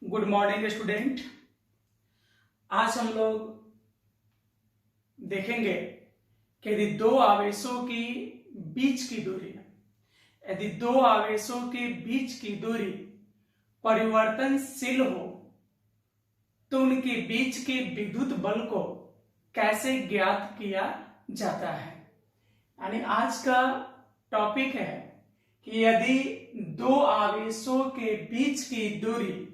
Good morning student. आज हम लोग देखेंगे कि यदि दो आवेशों की बीच की दूरी यदि दो आवेशों के बीच की दूरी परिवर्तनशील हो तो उनके बीच के विद्युत बल को कैसे ज्ञात किया जाता है। यानी आज का टॉपिक है कि यदि दो आवेशों के बीच की दूरी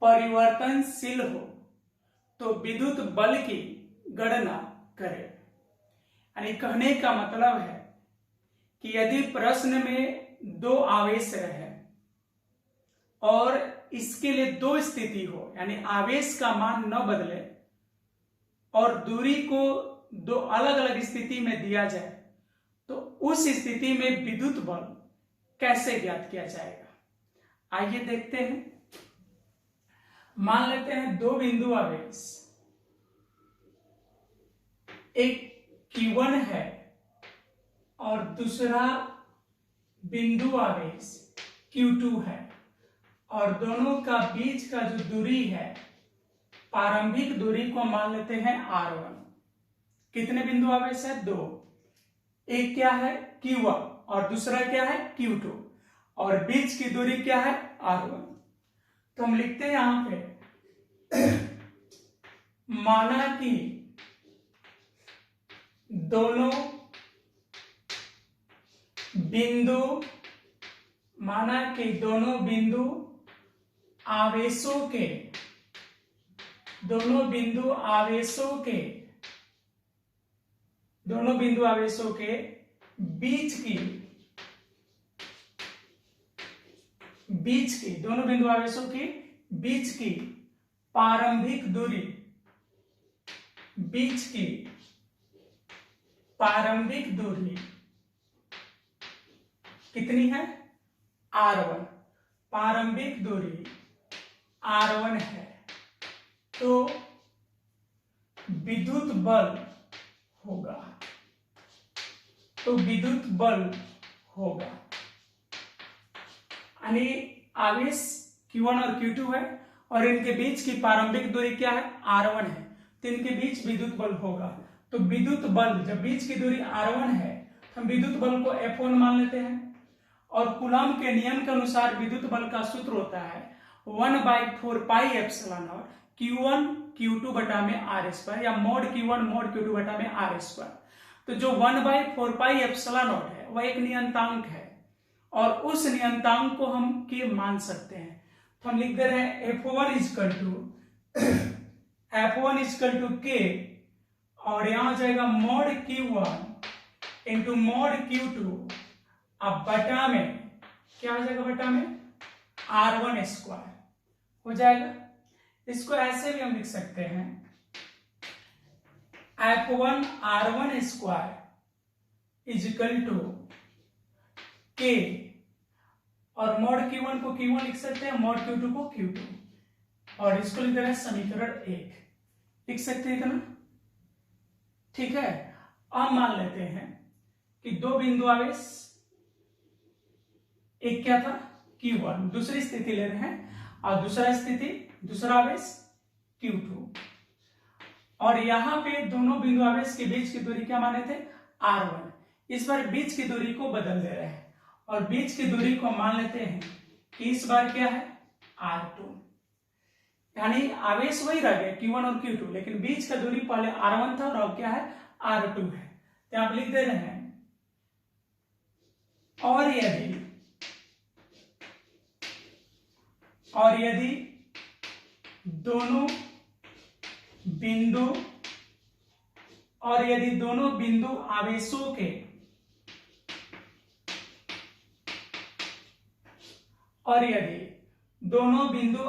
परिवर्तनशील हो तो विद्युत बल की गणना करें। यानी कहने का मतलब है कि यदि प्रश्न में दो आवेश रहे और इसके लिए दो स्थिति हो, यानी आवेश का मान न बदले और दूरी को दो अलग अलग स्थिति में दिया जाए, तो उस स्थिति में विद्युत बल कैसे ज्ञात किया जाएगा। आइए देखते हैं। मान लेते हैं दो बिंदु आवेश, एक Q1 है और दूसरा बिंदु आवेश Q2 है, और दोनों का बीच का जो दूरी है, प्रारंभिक दूरी को मान लेते हैं R1। कितने बिंदु आवेश है? दो। एक क्या है? Q1 और दूसरा क्या है? Q2, और बीच की दूरी क्या है? R1। तो हम लिखते हैं यहां पे माना कि दोनों बिंदु आवेशों के बीच की प्रारंभिक दूरी कितनी है? R1। प्रारंभिक दूरी R1 है, तो विद्युत बल होगा। यानी आवेश Q1 और Q2 है और इनके बीच की प्रारंभिक दूरी क्या है? R1 है, तो इनके बीच विद्युत बल होगा। तो विद्युत बल, जब बीच की दूरी R1 है, हम विद्युत बल को F1 मान लेते हैं, और कूलॉम के नियम के अनुसार विद्युत बल का सूत्र होता है 1/4 pi epsilon not Q1 Q2 बटा में R², या मोड Q1 मोड Q2 बटा में R²। तो जो 1/4 पाई एप्सिलॉन नॉट है वह एक नियंतांक है, और उस नियंतांक को हम K मान सकते हैं। तो हम लिख दे रहे हैं F1 इक्वल टू K, और यहां जाएगा mode Q1 into mode Q2, अब बटा में क्या हो जाएगा? बटा में R1² हो जाएगा। इसको ऐसे भी हम लिख सकते हैं F1 R1² is equal to K, और मोड Q1 को Q1 लिख सकते हैं, मोड Q2 को Q2, और इसको लिख रहे हैं समीकरण 1। लिख सकते हैं इतना, ठीक है। अब मान लेते हैं कि दो बिंदु आवेश, एक क्या था? Q1, दूसरी स्थिति ले रहे हैं, और दूसरा आवेश Q2, और यहां पे दोनों बिंदु आवेश के बीच की दूरी क्या माने थे? R1। इस बार बीच की दूरी को बदल दे रहे हैं, और बीच की दूरी को मान लेते हैं कि इस बार क्या है? R2। यानी आवेश वही रह गए Q1 और Q2, लेकिन बीच का दूरी पहले R1 था और अब क्या है? R2 है। तो आप लिख दे रहे हैं और यदि दोनों बिंदु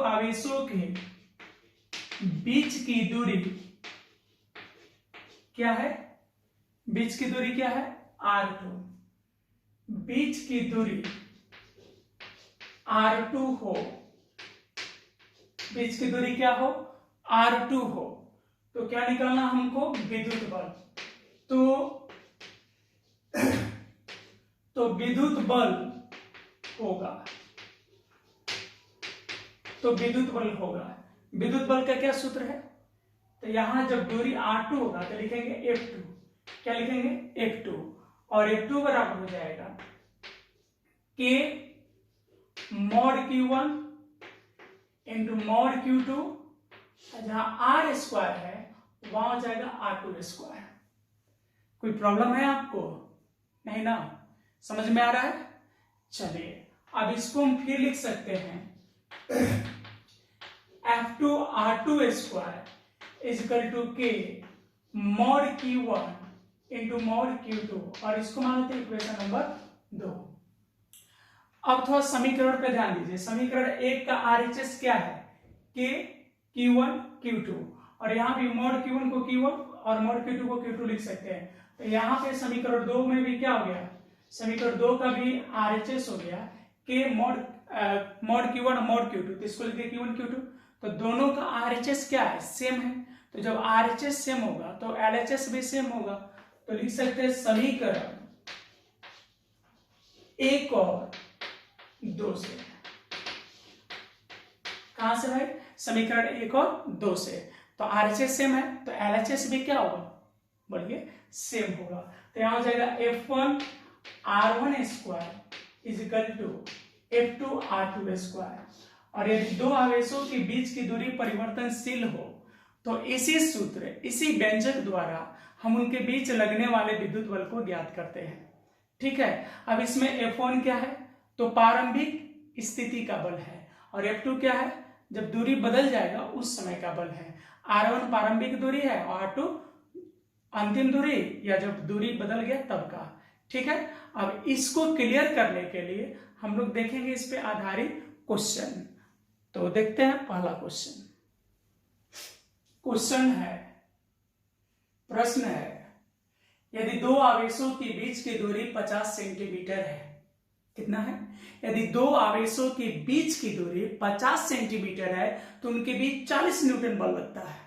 आवेशों के बीच की दूरी क्या है? बीच की दूरी क्या है? R2। बीच की दूरी R2 हो, बीच की दूरी क्या हो? R2 हो, तो क्या निकालना हमको? विद्युत बल। तो विद्युत बल होगा तो विद्युत बल होगा। विद्युत बल का क्या सूत्र है? तो यहां जब दूरी r2 होगा तो लिखेंगे F2। क्या लिखेंगे? F2। और F2 बराबर हो जाएगा K mod Q1 into mod Q2, जहां R स्क्वायर है वहां हो जाएगा R2 स्क्वायर। कोई प्रॉब्लम है आपको? नहीं ना? समझ में आ रहा है? चलिए अब इसको हम फिर लिख सकते हैं F2 R2 square is equal to K mod Q1 into mod Q2, और इसको मानते हैं इक्वेशन नंबर 2। अब थोड़ा समीकरण पे ध्यान दीजिए। समीकरण 1 का RHS क्या है? K Q1 Q2, और यहाँ भी मॉड Q1 को Q1 और मॉड Q2 को Q2 लिख सकते हैं। तो यहाँ पे समीकरण 2 में भी क्या हो गया? समीकरण 2 का भी RHS हो गया K मॉड Q1 और मॉड Q2, तो इसको लिखते Q1 Q2। तो दोनों का RHS क्या है? सेम है। तो जब RHS सेम होगा तो LHS भी सेम होगा। तो लिख सकते हैं समीकरण 1 और 2 से। कहां से भाई? समीकरण 1 और 2 से। तो RHS सेम है तो LHS भी क्या होगा? बोलिए, सेम होगा। तो यहां हो जाएगा F1 R1 square is equal to F2 R2 square. और यदि दो आवेशों के बीच की दूरी परिवर्तनशील हो तो इसी सूत्र, इसी व्यंजक द्वारा हम उनके बीच लगने वाले विद्युत बल को ज्ञात करते हैं। ठीक है। अब इसमें F1 क्या है? तो प्रारंभिक स्थिति का बल है, और F2 क्या है? जब दूरी बदल जाएगा उस समय का बल है। R1 प्रारंभिक दूरी है और R2 अंतिम दूरी, या जब दूरी बदल गया तब का। ठीक है। अब इसको क्लियर करने के लिए हम लोग देखेंगे इस पे आधारित क्वेश्चन। तो देखते हैं पहला क्वेश्चन। क्वेश्चन है, प्रश्न है, यदि दो आवेशों के बीच की दूरी 50 सेंटीमीटर है। कितना है? यदि दो आवेशों के बीच की दूरी 50 सेंटीमीटर है तो उनके बीच 40 न्यूटन बल लगता है।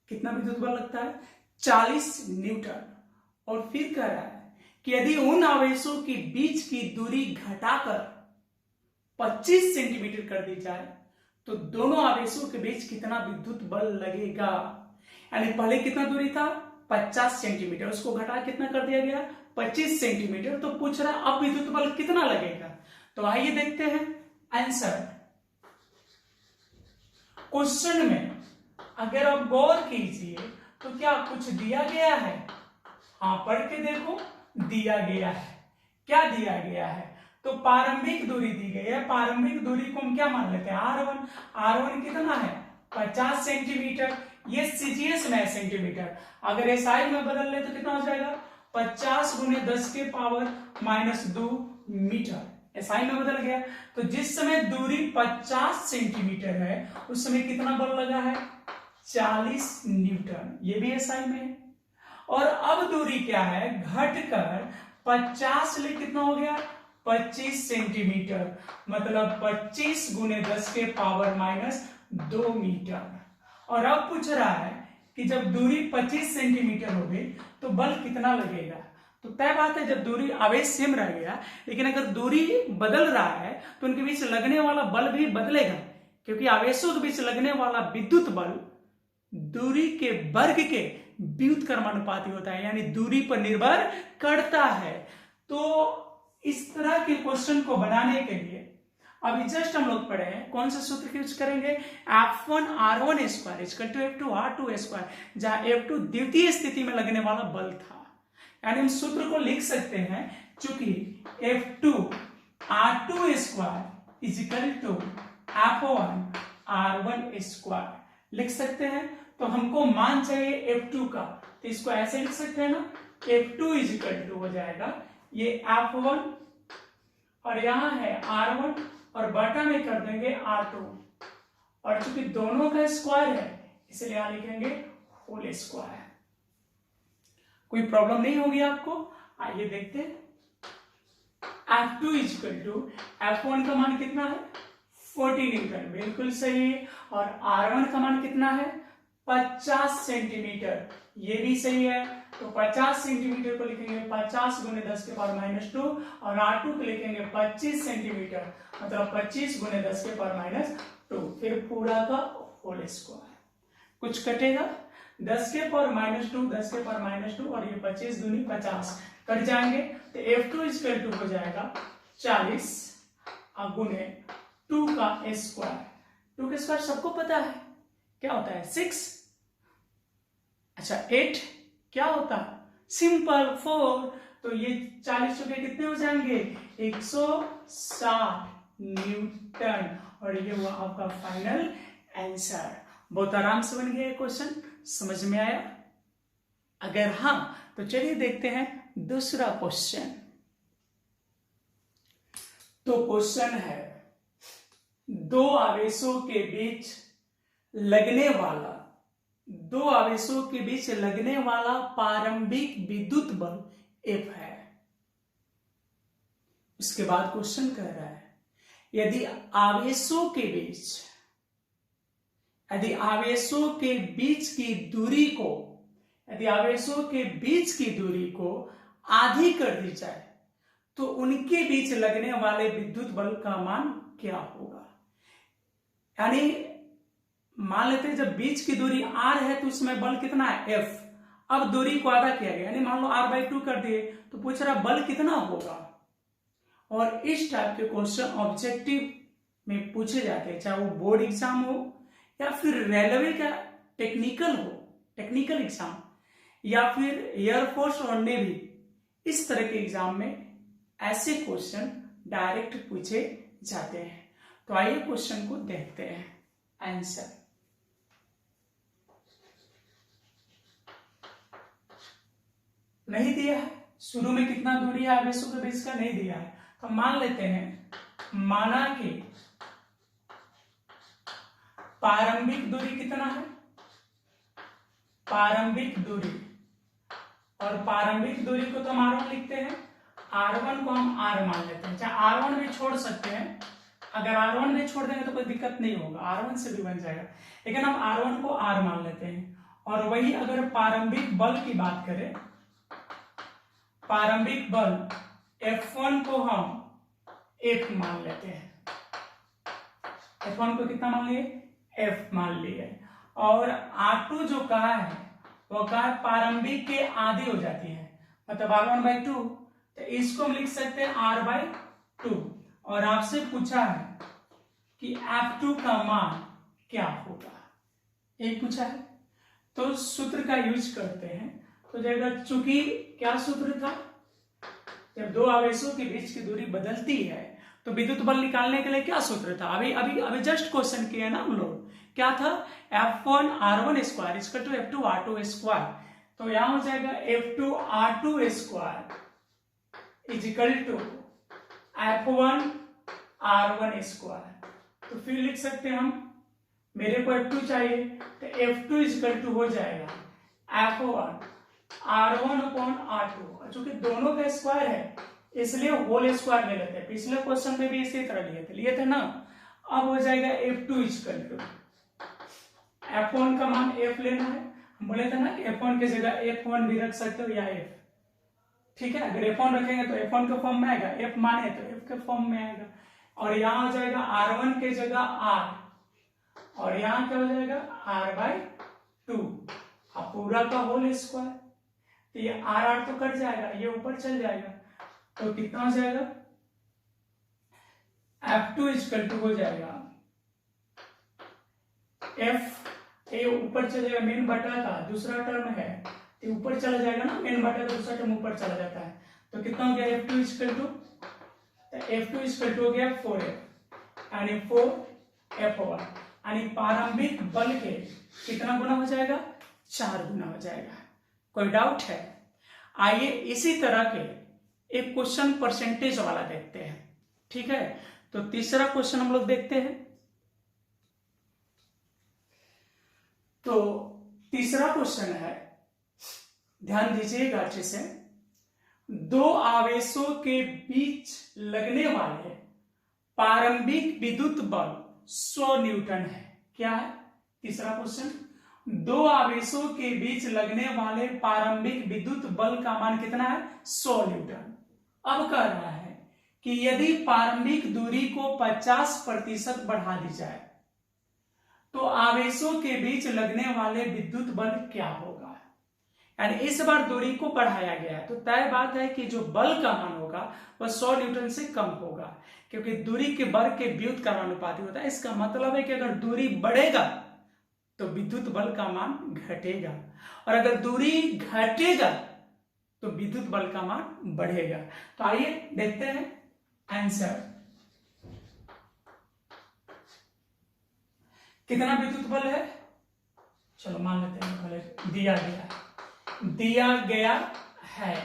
कितना विद्युत बल लगता है? 40 न्यूटन। और फिर कह रहा है कि यदि उन आवेशों के बीच की दूरी घटाकर 25 सेंटीमीटर कर दी जाए तो दोनों आवेशों के बीच कितना विद्युत बल लगेगा। यानी पहले कितना दूरी था? 50 सेंटीमीटर, उसको घटा कितना कर दिया गया? 25 सेंटीमीटर। तो पूछ रहा है अब विद्युत बल कितना लगेगा। तो आइए देखते हैं आंसर। क्वेश्चन में अगर आप गौर कीजिए तो क्या कुछ दिया गया है? हाँ, पढ़ के देखो, दिया गया है। क्या दिया गया है? तो प्रारंभिक दूरी दी गई है। प्रारंभिक दूरी को हम क्या मान लेते हैं? R1। R1 कितना है? 50 सेंटीमीटर। ये CGS में है सेंटीमीटर। अगर SI में बदल ले तो कितना हो जाएगा? 50 गुने 10 के पावर -2 मीटर। SI में बदल गया। तो जिस समय दूरी 50 सेंटीमीटर है उस समय कितना बल लगा है? 40 न्यूटन। ये भी SI में है। और अब दूरी क्या है? घटकर 50 ले कितना हो गया? 25 सेंटीमीटर। मतलब 25 गुने 10 के पावर -2 मीटर। और अब पूछ रहा है कि जब दूरी 25 सेंटीमीटर हो गई तो बल कितना लगेगा। तो तय बात है, जब दूरी आवेश सेम रह गया, लेकिन अगर दूरी बदल रहा है तो उनके बीच लगने वाला बल भी बदलेगा, क्योंकि आवेशों के बीच लगने वाला विद्युत बल दूरी के वर्ग के व्युत्क्रमानुपाती होता है, यानी दूरी पर निर्भर करता है। तो इस तरह के क्वेश्चन को बनाने के लिए अभी जस्ट हम लोग पढ़े हैं, कौन सा सूत्र यूज करेंगे? F1 R1 square equal to F2 R2 square, जहां F2 द्वितीय स्थिति में लगने वाला बल था। यानी हम सूत्र को लिख सकते हैं, चूंकि F2 R2 square equal to F1 R1 square लिख सकते हैं। तो हमको मान चाहिए F2 का, तो इसको ऐसे लिख सकते हैं ना, F2 इक्वल टू हो जाएगा ये F1 और यहां है R1 और बटा में कर देंगे R2, और चूंकि दोनों का स्क्वायर है इसलिए यहां लिखेंगे होल स्क्वायर। कोई प्रॉब्लम नहीं होगी आपको। आइए देखते हैं। F2 इक्वल टू F1 का मान कितना है? 40 न्यूटन, बिल्कुल सही है। और R1 का मान कितना है? 50 सेंटीमीटर, ये भी सही है। तो 50 सेंटीमीटर को लिखेंगे 50 गुने 10 के पावर माइनस 2 और R2 को लिखेंगे 25 सेंटीमीटर मतलब 25 गुने 10 के पावर माइनस 2, फिर पूरा का होल स्क्वायर। कुछ कटेगा 10 के पावर माइनस 2, 10 के पावर माइनस 2 और ये 25 दूनी 50 कट जाएंगे तो F2 इक्वल टू हो जाएगा 40 गुने 2 का स्क्वायर। 2 का स्क्वायर सबको पता है क्या होता है 6। अच्छा 8 क्या होता है सिंपल 4। तो ये 40 चुके कितने हो जाएंगे 160 न्यूटन और ये हुआ आपका फाइनल आंसर। बहुत आराम से बन गया क्वेश्चन, समझ में आया? अगर हाँ तो चलिए देखते हैं दूसरा क्वेश्चन। तो क्वेश्चन है दो आवेशों के बीच लगने वाला प्रारंभिक विद्युत बल F है। इसके बाद क्वेश्चन कह रहा है यदि आवेशों के बीच की दूरी को आधी कर दी जाए तो उनके बीच लगने वाले विद्युत बल का मान क्या होगा। यानी मान लेते हैं जब बीच की दूरी r है तो उसमें बल कितना है F। अब दूरी को आधा किया गया यानी मान लो r/2 कर दिए तो पूछ रहा बल कितना होगा। और इस टाइप के क्वेश्चन ऑब्जेक्टिव में पूछे जाते हैं, चाहे वो बोर्ड एग्जाम हो या फिर रेलवे का टेक्निकल एग्जाम या फिर एयरफोर्स और नेवी, इस तरह के एग्जाम में ऐसे क्वेश्चन डायरेक्ट पूछे जाते हैं। तो आइए क्वेश्चन को देखते हैं आंसर। नहीं दिया है शुरू में कितना दूरी है आवेशों के बीच का, नहीं दिया है तो मान लेते हैं माना कि प्रारंभिक दूरी कितना है, प्रारंभिक दूरी, और प्रारंभिक दूरी को तो हम R1 लिखते हैं, R1 को हम R मान लेते हैं, चाहे R1 भी छोड़ सकते हैं। अगर R1 भी छोड़ देंगे तो कोई दिक्कत नहीं होगा, R1 से भी बन जाएगा, लेकिन हम R1 को R मान लेते हैं। और वही अगर प्रारंभिक बल की बात करें, प्रारंभिक बल F1 को हम F मान लेते हैं, F1 को कितना मान लिए F मान लिए। और R2 जो कहा है वो कहा है प्रारंभिक के आधी हो जाती है मतलब R1/2, तो इसको हम लिख सकते हैं R/2। और आपसे पूछा है कि F2 का मान क्या होगा, ये पूछा है तो सूत्र का यूज करते हैं। तो जाएगा चूंकि क्या सूत्र था, जब दो आवेशों के बीच की दूरी बदलती है तो विद्युत बल निकालने के लिए क्या सूत्र था, अभी जस्ट क्वेश्चन किया ना हम लोग, क्या था F1 R1 square equal to F2 R2 square. तो यहां हो जाएगा F2 R2 square is equal to F1 R1 square. तो फिर लिख सकते हैं हम, मेरे को F2 चाहिए तो F2 इज इक्वल टू हो जाएगा F1 R1 अपॉन R2, चूंकि दोनों का स्क्वायर है इसलिए होल स्क्वायर ले लेते हैं। पिछले क्वेश्चन में भी इसी तरह लिए थे ना। अब हो जाएगा F2 इक्वल टू F1 का मान F लेना है, हम बोले थे ना कि F1 की जगह F1 भी रख सकते हो या F, ठीक है। अगर F1 रखेंगे तो F1 के फॉर्म में आएगा, F माने तो F के फॉर्म में आएगा। और यहाँ हो जाएगा R1 की जगह R और यहाँ क्या हो जाएगा R/2 अब पूरा का होल स्क्वायर। तो ये R तो कट जाएगा, ये ऊपर चल जाएगा, तो कितना हो जाएगा F2 इक्वल टू हो जाएगा F, ये ऊपर चल जाएगा मेन बटा का दूसरा टर्म है, ये ऊपर चला जाएगा ना, मेन बटा का दूसरा टर्म ऊपर चला जाता है। तो कितना हो गया F2 equal to, F2 equal to हो गया 4F यानी 4F1 यानी प्रारंभिक बल के कितना गुना हो जाएगा 4 गुना हो जाएगा। कोई डाउट है? आइए इसी तरह के एक क्वेश्चन परसेंटेज वाला देखते हैं, ठीक है। तो तीसरा क्वेश्चन हम लोग देखते हैं। तो तीसरा क्वेश्चन है, ध्यान दीजिएगा अच्छे से, दो आवेशों के बीच लगने वाले प्रारंभिक विद्युत बल 100 न्यूटन है। क्या है तीसरा क्वेश्चन, दो आवेशों के बीच लगने वाले प्रारंभिक विद्युत बल का मान कितना है? 100 न्यूटन। अब कह रहा है कि यदि प्रारंभिक दूरी को 50% बढ़ा दी जाए तो आवेशों के बीच लगने वाले विद्युत बल क्या होगा? यानी इस बार दूरी को बढ़ाया गया है तो तय बात है कि जो बल का मान होगा वह 100 न्यूटन से कम होगा, क्योंकि दूरी के वर्ग के व्युत्क्रमानुपाती का अनुपाती होता है। इसका मतलब है कि अगर दूरी बढ़ेगा तो विद्युत बल का मान घटेगा, और अगर दूरी घटेगा तो विद्युत बल का मान बढ़ेगा। तो आइए देखते हैं आंसर। कितना विद्युत बल है? चलो मान लेते हैं, पहले दिया गया है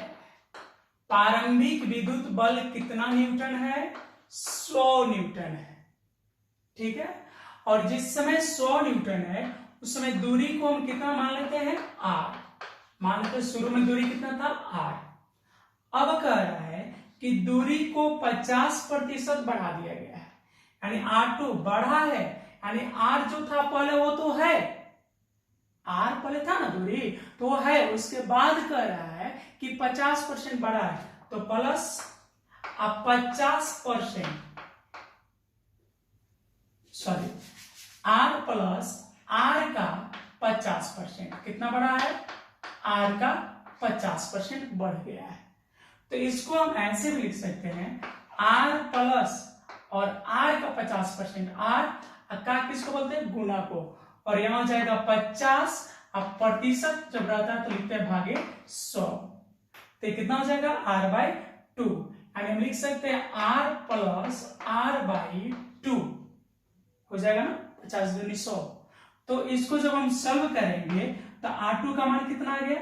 प्रारंभिक विद्युत बल कितना न्यूटन है? 100 न्यूटन है। ठीक है, और जिस समय 100 न्यूटन है उस समय दूरी को हम कितना मान लेते हैं? r। मान लेते हैं शुरू में दूरी कितना था? r। अब कह रहा है कि दूरी को 50% बढ़ा दिया गया है, यानी r2 बढ़ा है, यानी r जो था पहले वो तो है, r पहले था ना दूरी तो वो है, उसके बाद कह रहा है कि 50% बढ़ा है तो प्लस अब 50%, सॉरी r प्लस r का 50%। कितना बढ़ा है? r का 50% बढ़ गया है। तो इसको हम ऐसे भी लिख सकते हैं r प्लस और r का 50%, r का किसको बोलते हैं? गुना को, और यहां हो जाएगा 50। अब प्रतिशत जब रहता है तो लिखते हैं भागे 100, तो कितना हो जाएगा? r/2। यानी हम लिख सकते हैं r प्लस r/2 हो जाएगा ना, 50 दूनी 100। तो इसको जब हम सॉल्व करेंगे तो r2 का मान कितना आ गया?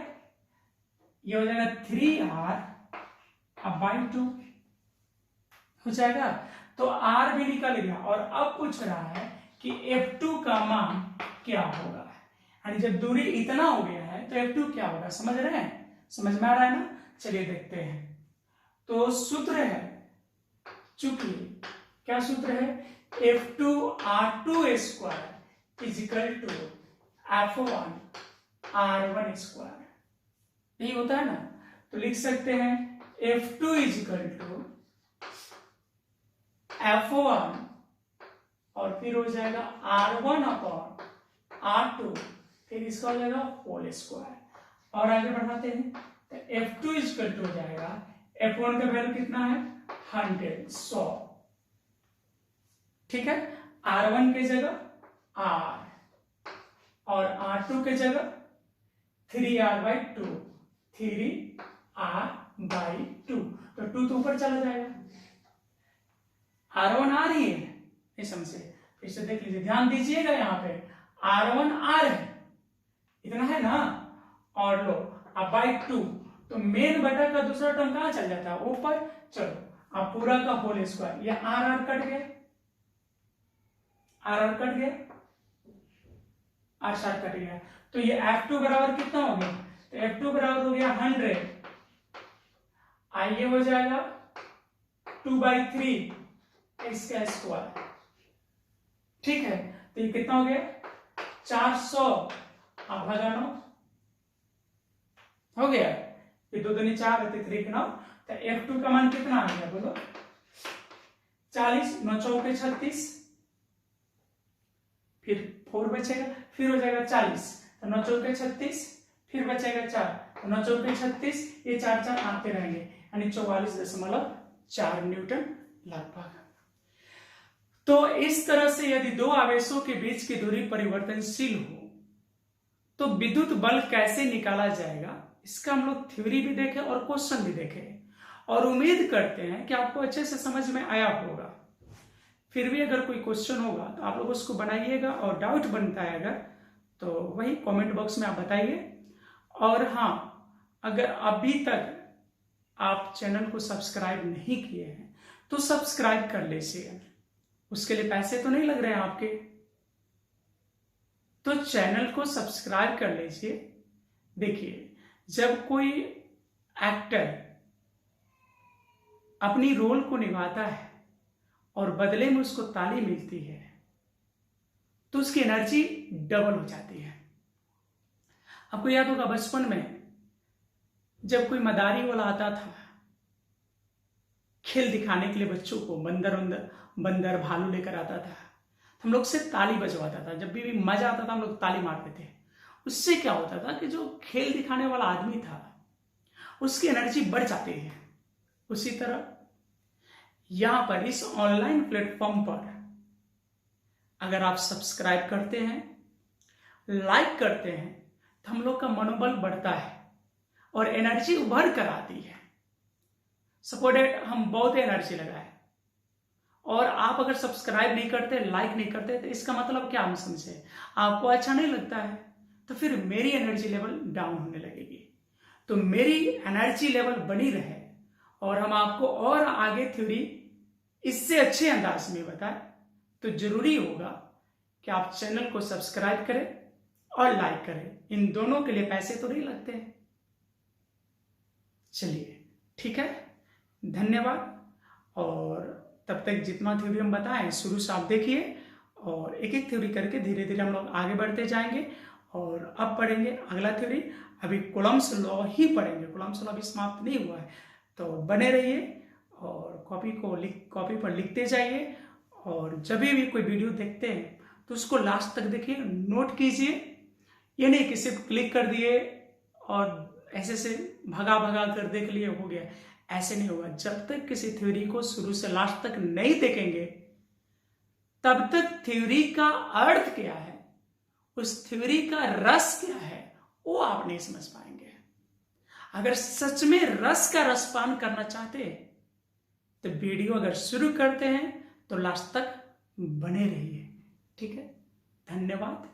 ये हो जाएगा 3r/2 हो जाएगा। तो r भी निकल गया, और अब पूछ रहा है कि F2 का मान क्या होगा। यानी जब दूरी इतना हो गया है तो F2 क्या होगा? समझ रहे हैं? समझ में आ रहा है ना? चलिए देखते हैं। तो सूत्र है, चूंकि क्या सूत्र है? F2r2² is equal to F1r1²। यही होता है ना? तो लिख सकते हैं F2 इजिकल टू F1 और फिर हो जाएगा r1/r2, फिर इसका हो जाएगा होल स्क्वायर। और आगे बढ़ाते हैं तो F2 इजिकल टू हो जाएगा, F1 का वैल्यू कितना है? 100। ठीक है, r1 की जगह r और r2 की जगह 3r/2, 3r/2। तो 2 तो ऊपर चला जाएगा, r1 r ही है, इस समझे। फिर से देख लीजिए, ध्यान दीजिएगा, यहाँ पे r1 r है, इतना है ना, और लो अब बाई 2, तो मेन बटा का दूसरा टर्म कहां चल जाता है? ऊपर। चलो अब पूरा का होल स्क्वायर, ये r कट गया, r कट गया, r शार्ट कट गया, तो ये F2 बराबर कितना हो गया? तो F2 बराबर हो गया 100। आइए हो जाएगा 2/3 इसका स्क्वायर। ठीक है, तो ये कितना हो गया? 400। अब भगानो हो गया, ये 2 दूनी 4 रहते 3 9, तो F2 का मान कितना आ गया बोलो? 40, 9 चौके 36, फिर 4 बचेगा, फिर हो जाएगा 40, तो 9 चौके 36, फिर बचेगा 4, तो 9 चौके 36, ये 4 4 आते रहेंगे, यानी 44.4 न्यूटन लगभग। तो इस तरह से यदि दो आवेशों के बीच की दूरी परिवर्तनशील हो तो विद्युत बल कैसे निकाला जाएगा, इसका हम लोग थ्योरी भी देखें और क्वेश्चन भी देखें, और उम्मीद करते हैं कि आपको अच्छे से समझ में आया होगा। फिर भी अगर कोई क्वेश्चन होगा तो आप लोग उसको बनाइएगा, और डाउट बनता है अगर तो वही कमेंट बॉक्स में आप बताइए। और हाँ, अगर अभी तक आप चैनल को सब्सक्राइब नहीं किए हैं तो सब्सक्राइब कर लीजिए, उसके लिए पैसे तो नहीं लग रहे हैं आपके, तो चैनल को सब्सक्राइब कर लीजिए। देखिए, जब कोई एक्टर अपनी रोल को निभाता है और बदले में उसको ताली मिलती है तो उसकी एनर्जी डबल हो जाती है। आपको याद होगा बचपन में जब कोई मदारी वाला आता था खेल दिखाने के लिए बच्चों को, बंदर भालू लेकर आता था, हम लोग से ताली बजवाता था। जब भी मजा आता था हम लोग ताली मारते थे। उससे क्या होता था कि जो खेल दिखाने वाला आदमी था उसकी एनर्जी बढ़ जाती है। उसी तरह यहां पर इस ऑनलाइन प्लेटफॉर्म पर अगर आप सब्सक्राइब करते हैं, लाइक करते हैं, तो हम लोग का मनोबल बढ़ता है और एनर्जी उभर कर आती है। सपोर्टेड हम बहुत एनर्जी लगाए, और आप अगर सब्सक्राइब नहीं करते, लाइक नहीं करते, तो इसका मतलब क्या हम समझे, आपको अच्छा नहीं लगता है, तो फिर मेरी एनर्जी लेवल डाउन होने लगेगी। तो मेरी एनर्जी लेवल बनी रहे और हम आपको और आगे थ्योरी इससे अच्छे अंदाज में बताएं, तो जरूरी होगा कि आप चैनल को सब्सक्राइब करें और लाइक करें। इन दोनों के लिए पैसे तो नहीं लगते हैं। चलिए ठीक है, धन्यवाद। और तब तक जितना थ्योरी हम बताएं शुरू से आप देखिए, और एक एक थ्योरी करके धीरे धीरे हम लोग आगे बढ़ते जाएंगे। और अब पढ़ेंगे अगला थ्योरी। अभी कूलम्ब्स लॉ ही पढ़ेंगे, कूलम्ब्स लॉ अभी समाप्त नहीं हुआ है। तो बने रहिए और कॉपी पर लिखते जाइए, और जब भी कोई वीडियो देखते हैं तो उसको लास्ट तक देखिए, नोट कीजिए। ये नहीं कि सिर्फ क्लिक कर दिए और ऐसे से भगा कर देख लिए हो गया, ऐसे नहीं होगा। जब तक किसी थ्योरी को शुरू से लास्ट तक नहीं देखेंगे तब तक थ्योरी का अर्थ क्या है, उस थ्योरी का रस क्या है, वो आप नहीं समझ पाएंगे। अगर सच में रस का रसपान करना चाहते तो वीडियो अगर शुरू करते हैं तो लास्ट तक बने रहिए। ठीक है, धन्यवाद।